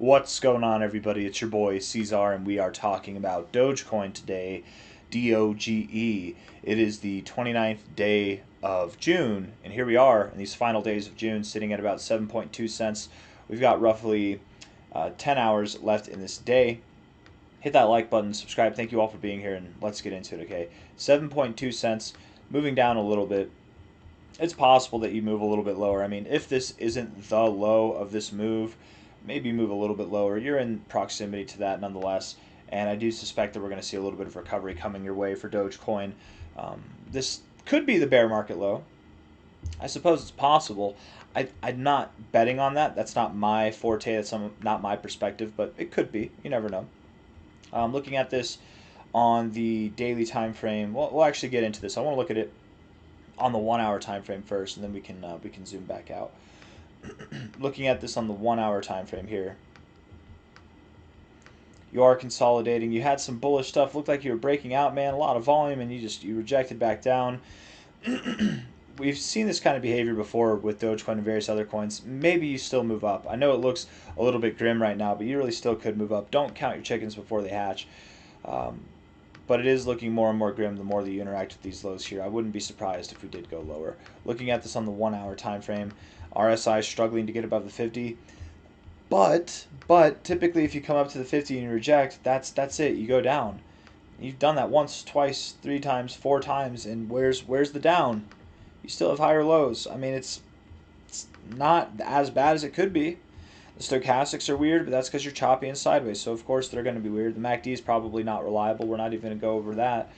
What's going on, everybody? It's your boy C-Zar, and we are talking about Dogecoin today, DOGE. It is the 29th day of June, and here we are in these final days of June, sitting at about 7.2 cents. We've got roughly 10 hours left in this day. Hit that like button, subscribe. Thank you all for being here, and let's get into it, okay? 7.2 cents, moving down a little bit. It's possible that you move a little bit lower. I mean, if this isn't the low of this move, maybe move a little bit lower. You're in proximity to that nonetheless, and I do suspect that we're going to see a little bit of recovery coming your way for Dogecoin. This could be the bear market low. I suppose it's possible. I'm not betting on that. That's not my forte. That's not my perspective, but it could be. You never know. Looking at this on the daily time frame, we'll actually get into this. I want to look at it on the 1 hour time frame first, and then we can zoom back out. Looking at this on the 1 hour time frame here, you are consolidating. You had some bullish stuff, looked like you were breaking out, man, a lot of volume, and you rejected back down. We've seen this kind of behavior before with Dogecoin and various other coins. Maybe you still move up. I know it looks a little bit grim right now, but you really still could move up. Don't count your chickens before they hatch. But it is looking more and more grim the more that you interact with these lows here. I wouldn't be surprised if we did go lower. Looking at this on the 1 hour time frame, RSI struggling to get above the 50. But typically if you come up to the 50 and you reject, that's it. You go down. You've done that once, twice, 3 times, 4 times, and where's the down? You still have higher lows. I mean, it's not as bad as it could be. The stochastics are weird, but that's because you're choppy and sideways, so of course they're going to be weird. The MACD is probably not reliable. We're not even going to go over that.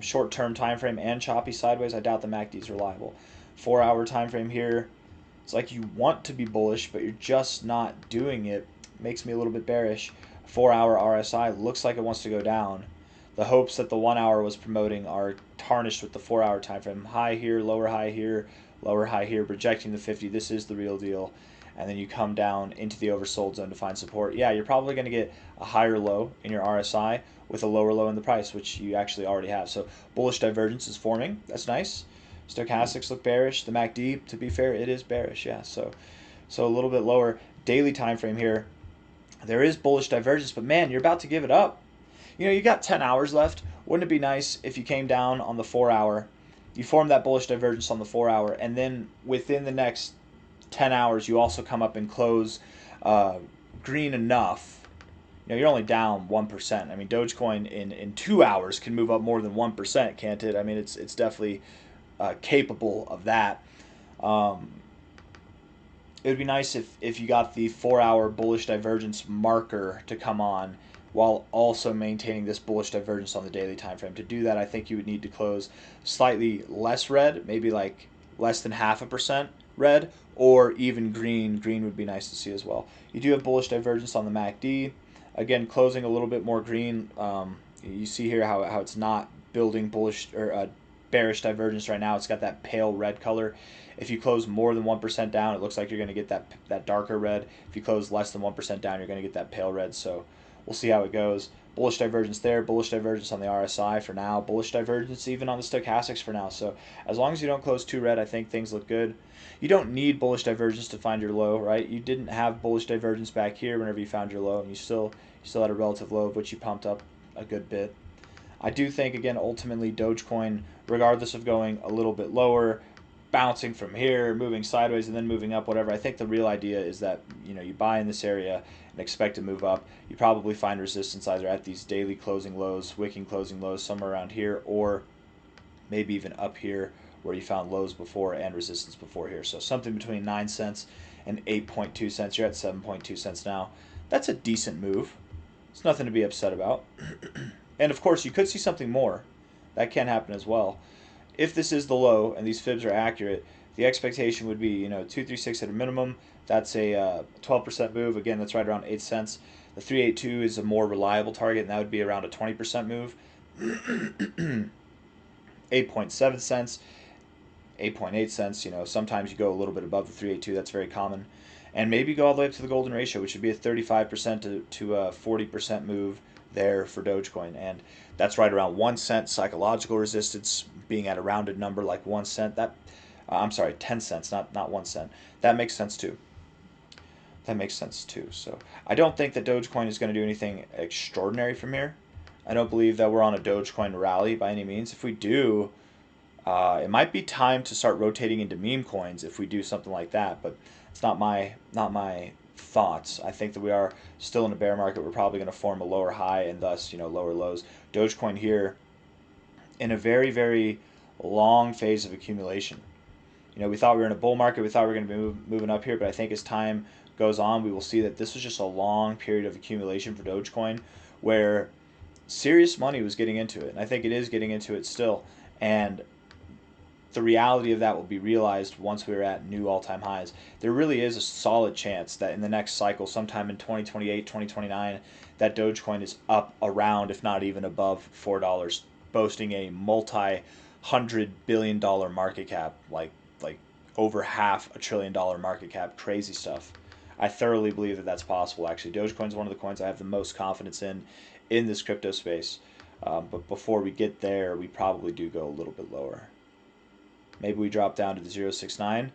Short-term time frame and choppy sideways, I doubt the MACD is reliable. 4 hour time frame here, it's like you want to be bullish, but you're just not doing it. Makes me a little bit bearish. 4 hour RSI looks like it wants to go down. The hopes that the 1 hour was promoting are tarnished with the 4 hour time frame. High here, lower high here, lower high here, rejecting the 50. This is the real deal. And then you come down into the oversold zone to find support. Yeah, you're probably going to get a higher low in your RSI with a lower low in the price, which you actually already have. So bullish divergence is forming. That's nice. Stochastics look bearish. The MACD, to be fair, it is bearish. Yeah, so a little bit lower. Daily time frame here, there is bullish divergence, but man, you're about to give it up. You know, you got 10 hours left. Wouldn't it be nice if you came down on the 4 hour, you formed that bullish divergence on the 4 hour, and then within the next 10 hours you also come up and close green enough. You know, you're only down 1%. I mean, Dogecoin in 2 hours can move up more than 1%, can't it? I mean, it's definitely capable of that. It would be nice if you got the 4 hour bullish divergence marker to come on while also maintaining this bullish divergence on the daily time frame. To do that, I think you would need to close slightly less red, maybe like less than 0.5% red, or even green. Green would be nice to see as well. You do have bullish divergence on the MACD. Again, closing a little bit more green. You see here how it's not building bullish or bearish divergence right now. It's got that pale red color. If you close more than 1% down, it looks like you're going to get that darker red. If you close less than 1% down, you're going to get that pale red. So we'll see how it goes. Bullish divergence there, bullish divergence on the RSI for now, bullish divergence even on the stochastics for now. So as long as you don't close too red, I think things look good. You don't need bullish divergence to find your low, right? You didn't have bullish divergence back here whenever you found your low, and you still had a relative low of which you pumped up a good bit. I do think, again, ultimately Dogecoin, regardless of going a little bit lower, bouncing from here, moving sideways, and then moving up, whatever. I think the real idea is that, you know, you buy in this area and expect to move up. You probably find resistance either at these daily closing lows, wicking closing lows, somewhere around here, or maybe even up here where you found lows before and resistance before here. So something between 9 cents and 8.2 cents. You're at 7.2 cents now. That's a decent move. It's nothing to be upset about. And of course, you could see something more. That can happen as well. If this is the low and these fibs are accurate, the expectation would be, you know, 236 at a minimum. That's a 12% move. Again, that's right around 8 cents. The 382 is a more reliable target, and that would be around a 20% move. 8.7 cents, 8.8 cents. You know, sometimes you go a little bit above the 382. That's very common. And maybe go all the way up to the golden ratio, which would be a 35% to a 40% move there for Dogecoin, and that's right around 1 cent psychological resistance, being at a rounded number like 1 cent. That I'm sorry, 10 cents, not 1 cent. That makes sense too. that makes sense too. So I don't think that Dogecoin is going to do anything extraordinary from here. I don't believe that we're on a Dogecoin rally by any means. If we do, it might be time to start rotating into meme coins if we do something like that. But it's not my thoughts. I think that we are still in a bear market. We're probably going to form a lower high and thus lower lows. Dogecoin here in a very, very long phase of accumulation. We thought we were in a bull market. We thought we were going to be moving up here, but I think as time goes on, we will see that this was just a long period of accumulation for Dogecoin where serious money was getting into it. And I think it is getting into it still. And the reality of that will be realized once we're at new all-time highs. There really is a solid chance that in the next cycle, sometime in 2028, 2029, that Dogecoin is up around, if not even above, $4, boasting a multi-$100 billion market cap, like over $500 billion market cap, crazy stuff. I thoroughly believe that that's possible, actually. Dogecoin is one of the coins I have the most confidence in this crypto space. But before we get there, we probably do go a little bit lower. Maybe we drop down to the 0.69.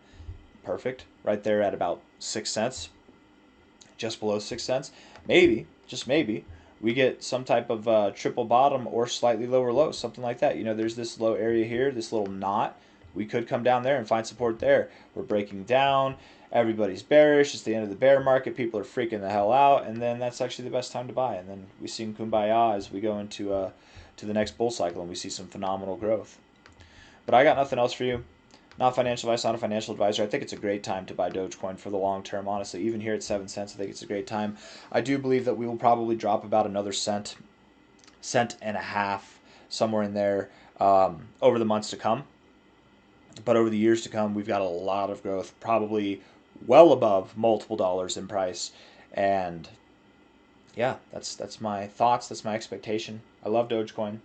Perfect. Right there at about 6 cents. Just below 6 cents. Maybe, just maybe, we get some type of triple bottom or slightly lower low, something like that. There's this low area here, this little knot. We could come down there and find support there. We're breaking down. Everybody's bearish. It's the end of the bear market. People are freaking the hell out. And then that's actually the best time to buy. And then we sing kumbaya as we go into to the next bull cycle and we see some phenomenal growth. But I got nothing else for you. Not financial advice, not a financial advisor. I think it's a great time to buy Dogecoin for the long term, honestly. Even here at 7 cents, I think it's a great time. I do believe that we will probably drop about another cent and a half, somewhere in there, over the months to come. But over the years to come, we've got a lot of growth, probably well above multiple dollars in price. And yeah, that's my thoughts. That's my expectation. I love Dogecoin.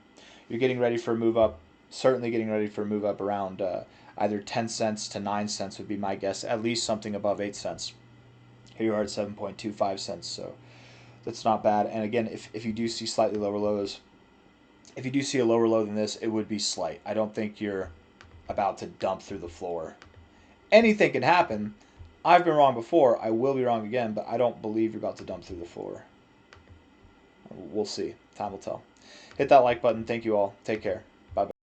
You're getting ready for a move up. Certainly getting ready for a move up around either 10 cents to 9 cents would be my guess. At least something above 8 cents. Here you are at 7.25 cents. So that's not bad. And again, if you do see slightly lower lows, if you do see a lower low than this, it would be slight. I don't think you're about to dump through the floor. Anything can happen. I've been wrong before. I will be wrong again, but I don't believe you're about to dump through the floor. We'll see. Time will tell. Hit that like button. Thank you all. Take care. Bye-bye.